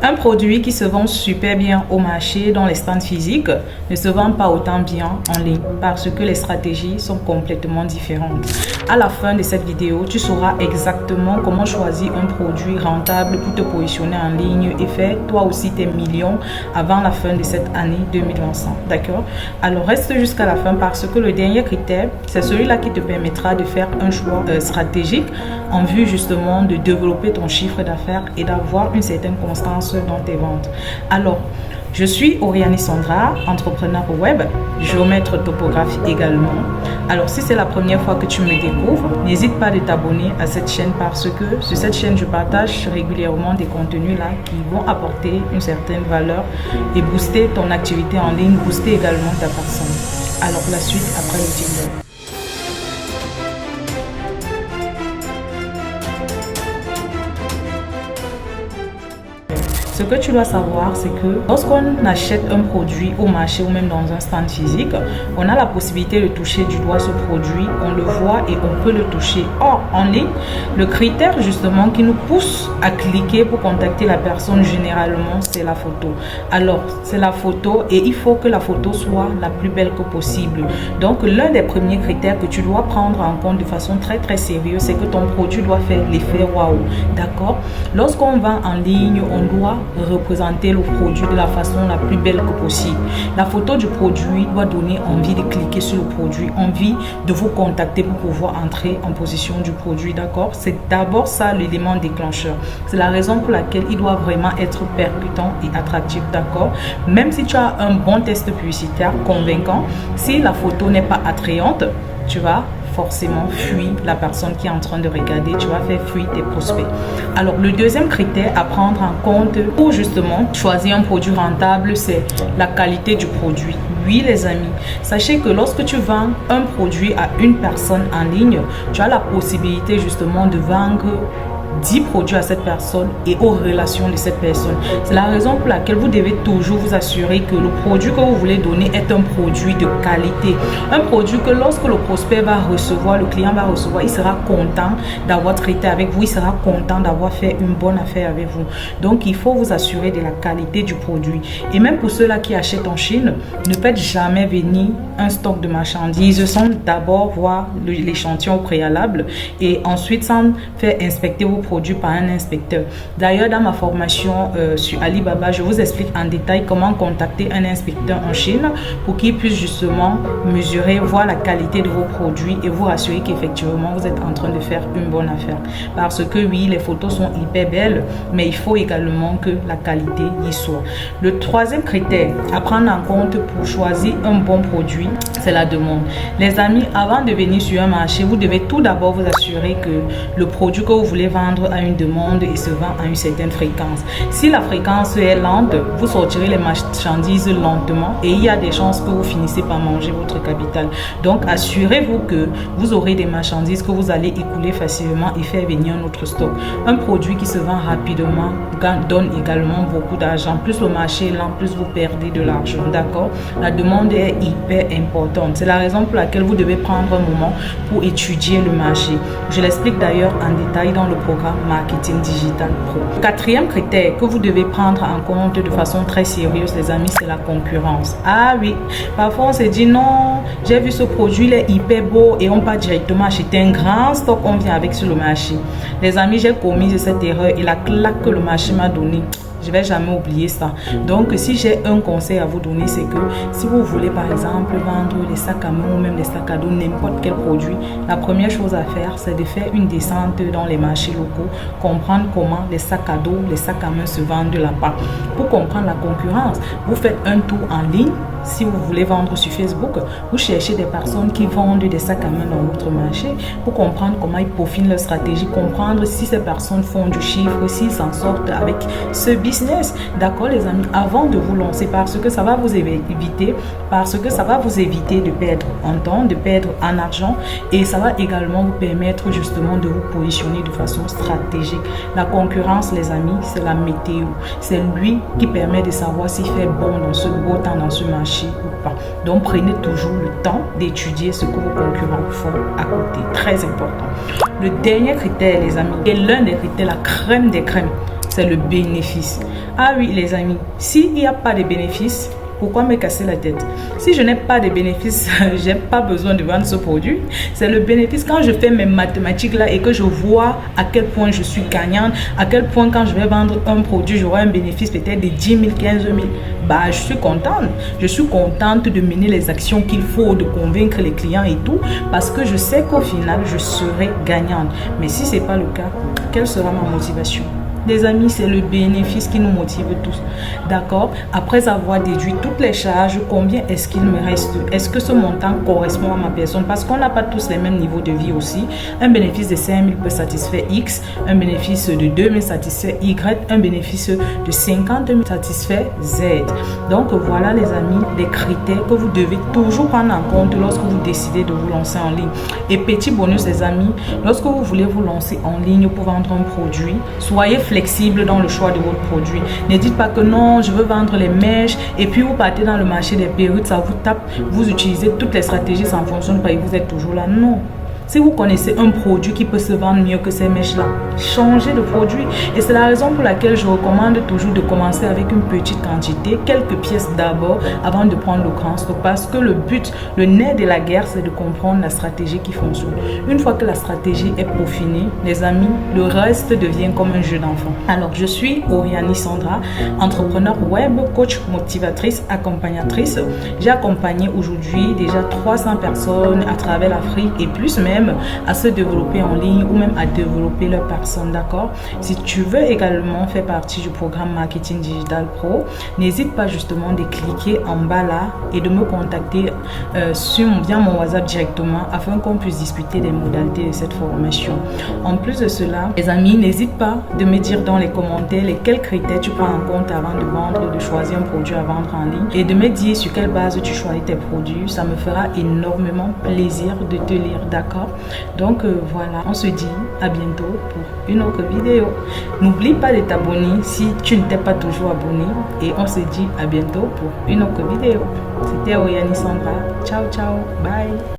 Un produit qui se vend super bien au marché dans les stands physiques ne se vend pas autant bien en ligne parce que les stratégies sont complètement différentes. À la fin de cette vidéo, tu sauras exactement comment choisir un produit rentable pour te positionner en ligne et faire toi aussi tes millions avant la fin de cette année 2025. D'accord? Alors reste jusqu'à la fin parce que le dernier critère, c'est celui-là qui te permettra de faire un choix stratégique en vue justement de développer ton chiffre d'affaires et d'avoir une certaine constance dans tes ventes. Alors, je suis Oriane Sandra, entrepreneur web, géomètre topographe également. Alors, si c'est la première fois que tu me découvres, n'hésite pas de t'abonner à cette chaîne parce que sur cette chaîne, je partage régulièrement des contenus là qui vont apporter une certaine valeur et booster ton activité en ligne, booster également ta personne. Alors, la suite après le jingle. Ce que tu dois savoir, c'est que lorsqu'on achète un produit au marché ou même dans un stand physique, on a la possibilité de toucher du doigt ce produit, on le voit et on peut le toucher. Or, en ligne, le critère justement qui nous pousse à cliquer pour contacter la personne généralement, c'est la photo. Alors, c'est la photo et il faut que la photo soit la plus belle que possible. Donc, l'un des premiers critères que tu dois prendre en compte de façon très sérieuse, c'est que ton produit doit faire l'effet waouh. D'accord? Lorsqu'on vend en ligne, on doit représenter le produit de la façon la plus belle que possible. La photo du produit doit donner envie de cliquer sur le produit, envie de vous contacter pour pouvoir entrer en position du produit, d'accord? C'est d'abord ça l'élément déclencheur. C'est la raison pour laquelle il doit vraiment être percutant et attractif, d'accord? Même si tu as un bon test publicitaire convaincant, si la photo n'est pas attrayante, tu vas forcément fuir la personne qui est en train de regarder, tu vas faire fuir tes prospects. Alors, le deuxième critère à prendre en compte pour justement choisir un produit rentable, c'est la qualité du produit. Oui, les amis, sachez que lorsque tu vends un produit à une personne en ligne, tu as la possibilité justement de vendre 10 produits à cette personne et aux relations de cette personne. C'est la raison pour laquelle vous devez toujours vous assurer que le produit que vous voulez donner est un produit de qualité. Un produit que lorsque le prospect va recevoir, le client va recevoir, il sera content d'avoir traité avec vous, il sera content d'avoir fait une bonne affaire avec vous. Donc, il faut vous assurer de la qualité du produit. Et même pour ceux-là qui achètent en Chine, ne faites jamais venir un stock de marchandises sans d'abord voir l'échantillon au préalable et ensuite sans faire inspecter vos produits par un inspecteur. D'ailleurs, dans ma formation sur Alibaba, je vous explique en détail comment contacter un inspecteur en Chine pour qu'il puisse justement mesurer, voir la qualité de vos produits et vous rassurer qu'effectivement vous êtes en train de faire une bonne affaire. Parce que oui, les photos sont hyper belles, mais il faut également que la qualité y soit. Le troisième critère à prendre en compte pour choisir un bon produit, c'est la demande. Les amis, avant de venir sur un marché, vous devez tout d'abord vous assurer que le produit que vous voulez vendre à une demande et se vend à une certaine fréquence. Si la fréquence est lente, vous sortirez les marchandises lentement et il y a des chances que vous finissez par manger votre capital. Donc, assurez-vous que vous aurez des marchandises que vous allez écouler facilement et faire venir un autre stock. Un produit qui se vend rapidement donne également beaucoup d'argent. Plus le marché est lent, plus vous perdez de l'argent. D'accord? La demande est hyper importante. C'est la raison pour laquelle vous devez prendre un moment pour étudier le marché. Je l'explique d'ailleurs en détail dans le programme Marketing Digital Pro. Quatrième critère que vous devez prendre en compte de façon très sérieuse, les amis, c'est la concurrence. Ah oui, parfois on se dit non, j'ai vu ce produit, il est hyper beau et on part directement acheter un grand stock, on vient avec sur le marché. Les amis, j'ai commis cette erreur et la claque que le marché m'a donnée, je ne vais jamais oublier ça. Donc, si j'ai un conseil à vous donner, c'est que si vous voulez, par exemple, vendre les sacs à main ou même les sacs à dos, n'importe quel produit, la première chose à faire, c'est de faire une descente dans les marchés locaux, comprendre comment les sacs à dos, les sacs à main se vendent là-bas. Pour comprendre la concurrence, vous faites un tour en ligne. Si vous voulez vendre sur Facebook, vous cherchez des personnes qui vendent des sacs à main dans votre marché pour comprendre comment ils peaufinent leur stratégie, comprendre si ces personnes font du chiffre, s'ils s'en sortent avec ce business. D'accord, les amis, avant de vous lancer, parce que ça va vous éviter, de perdre en temps, de perdre en argent et ça va également vous permettre justement de vous positionner de façon stratégique. La concurrence, les amis, c'est la météo. C'est lui qui permet de savoir s'il fait bon dans ce beau temps, dans ce marché ou pas. Donc, prenez toujours le temps d'étudier ce que vos concurrents font à côté. Très important. Le dernier critère, les amis, est l'un des critères, la crème des crèmes. c'est le bénéfice. Ah oui, les amis, s'il n'y a pas de bénéfice, pourquoi me casser la tête? Si je n'ai pas de bénéfice, j'ai pas besoin de vendre ce produit. C'est le bénéfice. Quand je fais mes mathématiques là et que je vois à quel point je suis gagnante, à quel point quand je vais vendre un produit, j'aurai un bénéfice peut-être de 10 000, 15 000, bah, je suis contente. Je suis contente de mener les actions qu'il faut, de convaincre les clients et tout, parce que je sais qu'au final, je serai gagnante. Mais si ce n'est pas le cas, quelle sera ma motivation? Les amis, c'est le bénéfice qui nous motive tous. D'accord? Après avoir déduit toutes les charges, combien est-ce qu'il me reste? Est-ce que ce montant correspond à ma personne? Parce qu'on n'a pas tous les mêmes niveaux de vie aussi. Un bénéfice de 5 000 peut satisfaire X, un bénéfice de 2 000 satisfait Y, un bénéfice de 50 000 satisfait Z. Donc voilà les amis, les critères que vous devez toujours prendre en compte lorsque vous décidez de vous lancer en ligne. Et petit bonus les amis, lorsque vous voulez vous lancer en ligne pour vendre un produit, soyez flexible dans le choix de votre produit. Ne dites pas que non, je veux vendre les mèches et puis vous partez dans le marché des perruques, ça vous tape, vous utilisez toutes les stratégies, ça ne fonctionne pas et vous êtes toujours là. Non. Si vous connaissez un produit qui peut se vendre mieux que ces mèches-là, changez de produit. Et c'est la raison pour laquelle je recommande toujours de commencer avec une petite quantité, quelques pièces d'abord, avant de prendre le grand stock. Parce que le but, le nerf de la guerre, c'est de comprendre la stratégie qui fonctionne. Une fois que la stratégie est peaufinée, les amis, le reste devient comme un jeu d'enfant. Alors, je suis Oriani Sandra, entrepreneur web, coach motivatrice, accompagnatrice. J'ai accompagné aujourd'hui déjà 300 personnes à travers l'Afrique et plus même à se développer en ligne ou même à développer leur personne, d'accord? Si tu veux également faire partie du programme Marketing Digital Pro, n'hésite pas justement de cliquer en bas là et de me contacter via mon WhatsApp directement afin qu'on puisse discuter des modalités de cette formation. En plus de cela, les amis, n'hésite pas de me dire dans les commentaires lesquels critères tu prends en compte avant de vendre, de choisir un produit à vendre en ligne et de me dire sur quelle base tu choisis tes produits. Ça me fera énormément plaisir de te lire, d'accord? Donc voilà, on se dit à bientôt pour une autre vidéo. N'oublie pas de t'abonner si tu ne t'es pas toujours abonné et on se dit à bientôt pour une autre vidéo. C'était Oriani Sandra. Ciao, ciao, bye.